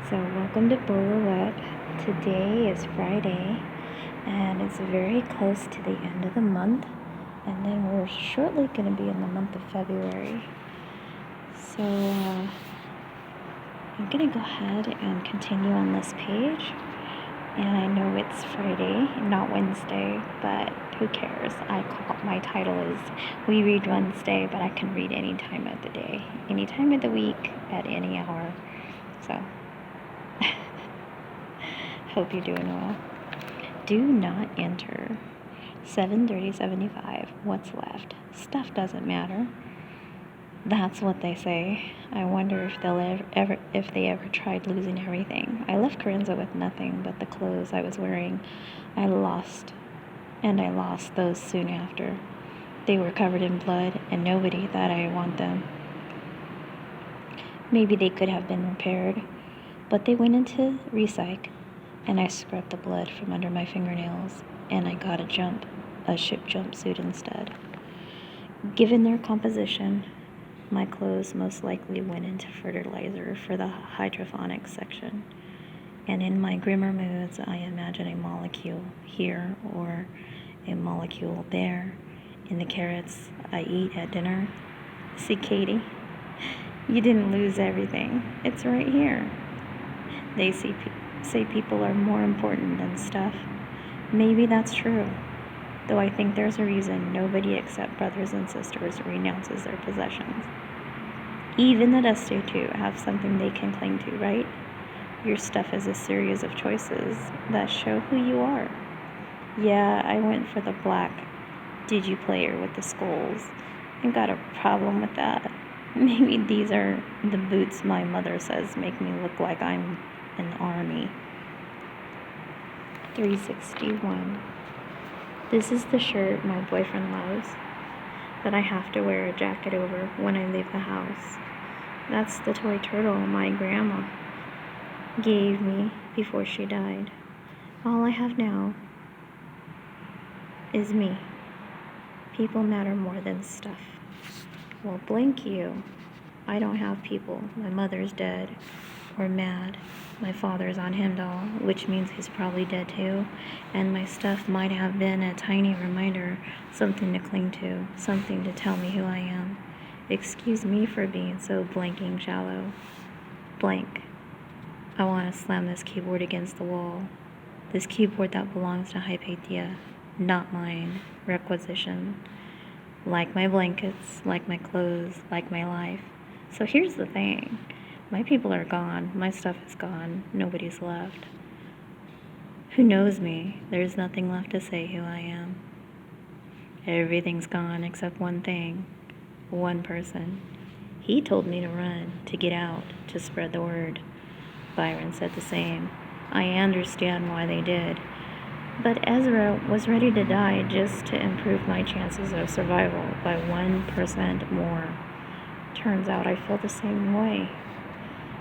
So, welcome to Bullet. Today is Friday, and it's very close to the end of the month, and then we're shortly going to be in the month of February. So, I'm going to go ahead and continue on this page. And I know it's Friday, not Wednesday, but who cares? My title is We Read Wednesday, but I can read any time of the day, any time of the week, at any hour. So. Hope you're doing well. Do not enter. 7:30:75. What's left? Stuff doesn't matter. That's what they say. I wonder if they ever tried losing everything. I left Corinza with nothing but the clothes I was wearing. I lost those soon after. They were covered in blood, and nobody thought I want them. Maybe they could have been repaired, but they went into recyc. And I scrubbed the blood from under my fingernails, and I got a ship jumpsuit instead. Given their composition, my clothes most likely went into fertilizer for the hydroponics section. And in my grimmer moods, I imagine a molecule here or a molecule there in the carrots I eat at dinner. See, Katie, you didn't lose everything. It's right here. They say people are more important than stuff. Maybe that's true, though I think there's a reason nobody except brothers and sisters renounces their possessions. Even the destitute have something they can cling to, right? Your stuff is a series of choices that show who you are. Yeah, I went for the black digiplayer with the skulls and got a problem with that. Maybe these are the boots my mother says make me look like I'm in the army. 361. This is the shirt my boyfriend loves, that I have to wear a jacket over when I leave the house. That's the toy turtle my grandma gave me before she died. All I have now is me. People matter more than stuff. Well, blank you. I don't have people. My mother's dead, or mad. My father's on Himdall, which means he's probably dead too. And my stuff might have been a tiny reminder, something to cling to, something to tell me who I am. Excuse me for being so blanking shallow. Blank. I want to slam this keyboard against the wall. This keyboard that belongs to Hypatia, not mine. Requisition. Like my blankets, like my clothes, like my life. So here's the thing. My people are gone. My stuff is gone. Nobody's left. Who knows me? There's nothing left to say who I am. Everything's gone except one thing. One person. He told me to run, to get out, to spread the word. Byron said the same. I understand why they did. But Ezra was ready to die just to improve my chances of survival by 1% more. Turns out I feel the same way.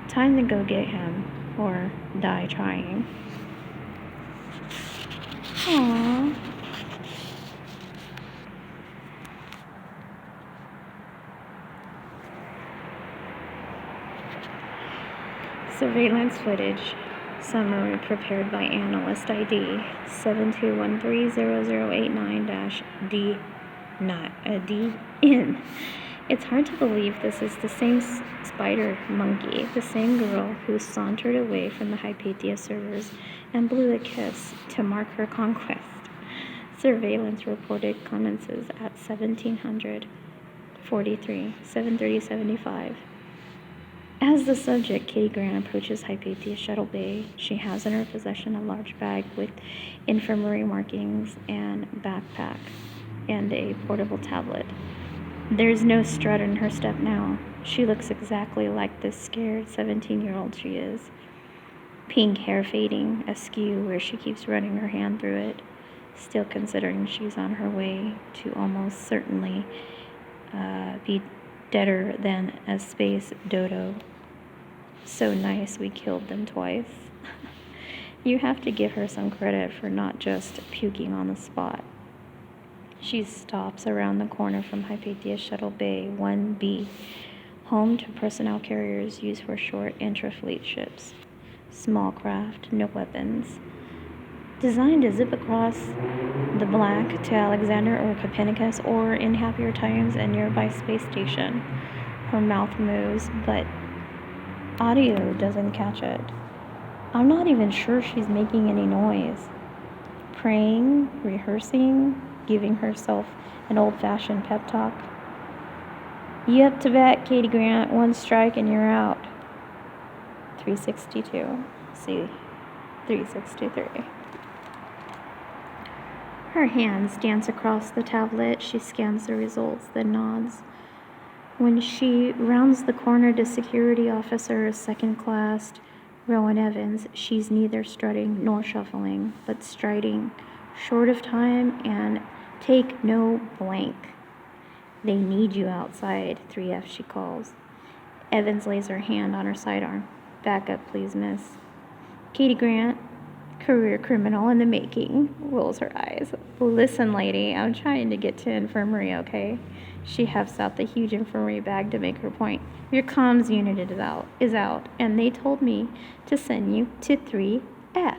Time to go get him, or die trying. Aww. Surveillance footage. Summary prepared by Analyst ID 72130089-DN. It's hard to believe this is the same spider monkey, the same girl who sauntered away from the Hypatia servers and blew a kiss to mark her conquest. Surveillance reported commences at 1743, 7:30:75. As the subject, Katie Grant, approaches Hypatia Shuttle Bay, she has in her possession a large bag with infirmary markings and backpack and a portable tablet. There's no strut in her step now. She looks exactly like the scared 17-year-old she is. Pink hair fading askew where she keeps running her hand through it, still considering she's on her way to almost certainly be deader than a space dodo. So nice we killed them twice. You have to give her some credit for not just puking on the spot. She stops around the corner from Hypatia Shuttle Bay 1B, home to personnel carriers used for short intra-fleet ships. small craft, no weapons. Designed to zip across the black to Alexander or Copernicus or in happier times a nearby space station. Her mouth moves, but audio doesn't catch it. I'm not even sure she's making any noise. Praying, rehearsing, giving herself an old-fashioned pep talk. You up to bat, Katie Grant. One strike and you're out. 362. See, 363. Her hands dance across the tablet. She scans the results, then nods. When she rounds the corner to security officer, second class, Rowan Evans, she's neither strutting nor shuffling, but striding, short of time and take no blank. They need you outside, 3F, she calls. Evans lays her hand on her sidearm. Back up, please, miss. Katie Grant, career criminal in the making, rolls her eyes. Listen, lady, I'm trying to get to infirmary, okay? She hefts out the huge infirmary bag to make her point. Your comms unit is out, and they told me to send you to 3F.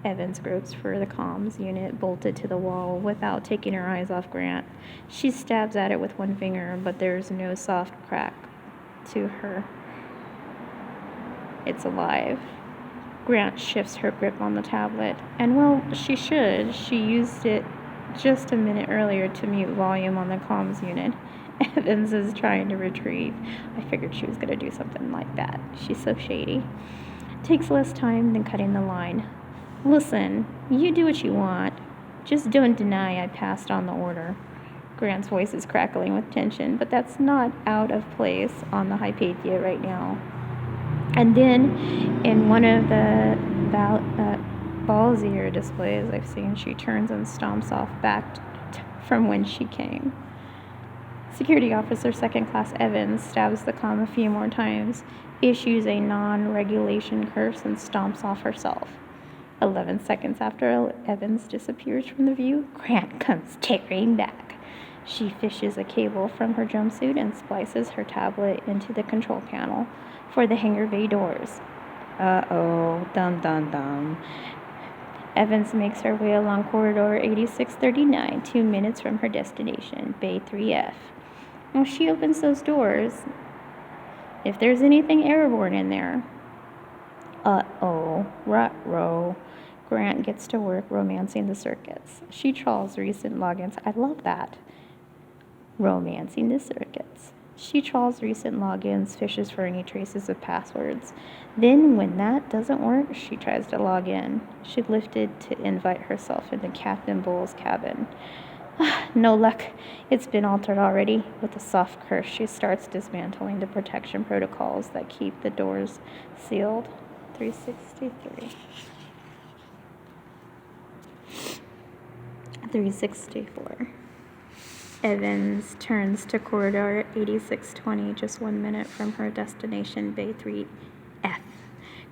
Evans gropes for the comms unit bolted to the wall without taking her eyes off Grant. She stabs at it with one finger, but there's no soft crack to her. It's alive. Grant shifts her grip on the tablet, and well, she should. She used it just a minute earlier to mute volume on the comms unit. Evans is trying to retrieve. I figured she was going to do something like that. She's so shady. Takes less time than cutting the line. Listen, you do what you want. Just don't deny I passed on the order. Grant's voice is crackling with tension, but that's not out of place on the Hypatia right now. And then, in one of the ballsier displays I've seen, she turns and stomps off back from when she came. Security Officer Second Class Evans stabs the comm a few more times, issues a non-regulation curse, and stomps off herself. 11 seconds after Evans disappears from the view, Grant comes tearing back. She fishes a cable from her jumpsuit and splices her tablet into the control panel for the hangar bay doors. Uh-oh, dum-dum-dum. Evans makes her way along corridor 8639, 2 minutes from her destination, Bay 3F. Now she opens those doors. If there's anything airborne in there. Uh-oh, ruh-roh. Grant gets to work romancing the circuits. She trawls recent logins. I love that. Romancing the circuits. She trawls recent logins, fishes for any traces of passwords. Then, when that doesn't work, she tries to log in. She lifted to invite herself into Captain Bull's cabin. No luck. It's been altered already. With a soft curse, she starts dismantling the protection protocols that keep the doors sealed. 363. 364. Evans turns to corridor 8620, just 1 minute from her destination, Bay 3F.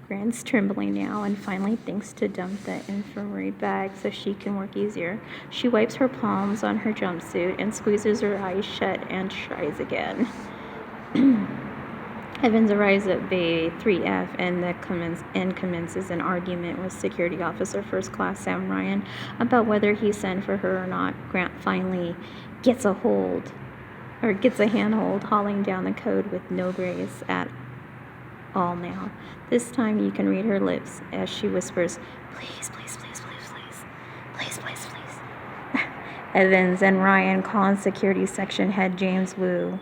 Grant's trembling now and finally thinks to dump the infirmary bag so she can work easier. She wipes her palms on her jumpsuit and squeezes her eyes shut and tries again. Evans arrives at Bay 3F and commences an argument with Security Officer First Class Sam Ryan about whether he sent for her or not. Grant finally gets a handhold, hauling down the code with no grace at all now. This time you can read her lips as she whispers, please, please, please, please, please, please, please, please. Evans and Ryan call on Security Section Head James Wu.